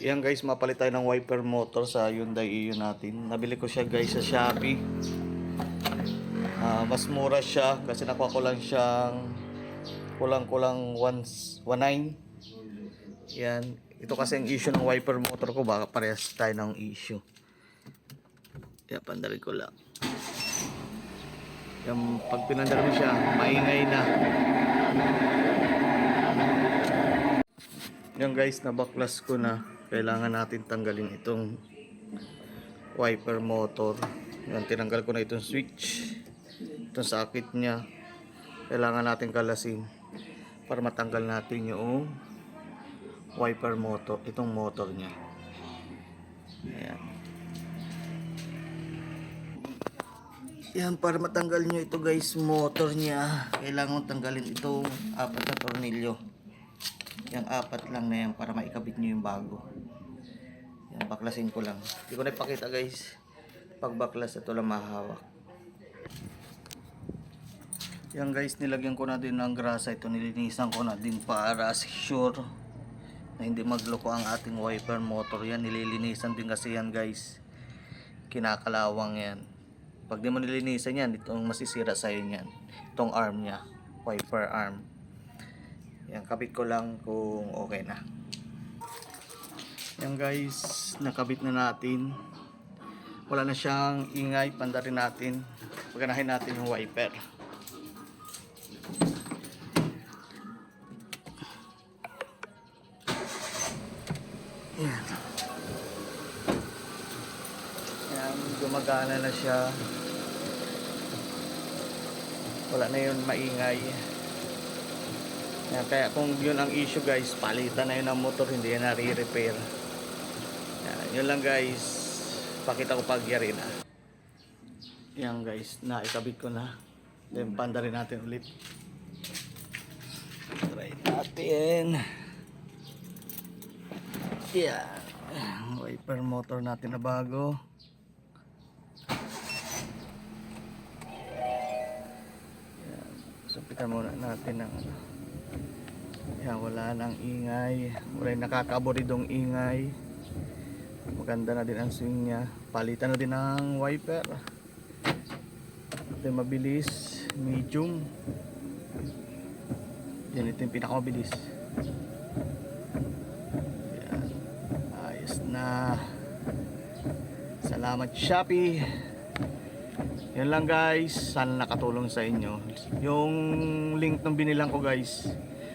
Yan guys, mapalit tayo ng wiper motor sa Hyundai Eon natin. Nabili ko siya guys sa Shopee. Mas mura siya kasi nakuha ko lang siyang kulang-kulang 1.9. Yan. Ito kasi ang issue ng wiper motor ko. Baka parehas tayo ng issue. Yan, pandarin ko lang. Yan, pag pinandar mo siya, maingay na. Yan guys, nabaklas ko na. Kailangan natin tanggalin itong wiper motor. Yan, tinanggal ko na itong switch. Itong socket niya. Kailangan natin kalasin para matanggal natin yung wiper motor, itong motor niya. Ayan. Yan, para matanggal nyo ito guys, motor niya, kailangan tanggalin itong 4 na tornilyo. Yung 4 lang na yan para maikabit nyo yung bago. Yan, baklasin ko lang. Hindi ko na ipakita guys. Pag baklas, ito lang mahawak. Yan guys, nilagyan ko na din ng grasa. Ito nilinisan ko na din para sure na hindi magloko ang ating wiper motor. Yan, nililinisan din kasi yan guys. Kinakalawang yan. Pag di mo nilinisan yan, itong masisira sa'yo yan. Itong arm niya, wiper arm. Yan, kabit ko lang kung okay na. Yan guys, nakabit na natin. Wala na siyang ingay, pandarin natin. Paganahin natin yung wiper. Yan. Yan, gumagana na siya. Wala na yun maingay. Yan, kaya kung yun ang issue guys, palitan na yun ang motor, hindi yan na-repair. Yan, yun lang guys. Pakita ko pag yari na. Yan guys, naikabit ko na. Then pandarin natin ulit. Try natin. Yan, wiper motor natin na bago. Yan, sumpitan muna natin ng ano. Yan, wala nang ingay. Wala yung nakakaboridong ingay. Maganda na din ang swing niya. Palitan na din ang wiper. Ito yung mabilis, medium. Yan, ito yung pinakamabilis. Yan, ayos na. Salamat Shopee. Yan lang guys, sana nakatulong sa inyo. Yung link ng binilang ko guys,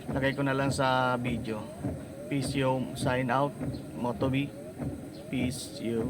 lagay ko na lang sa video. Peace yo, sign out, Motobi. Peace yo.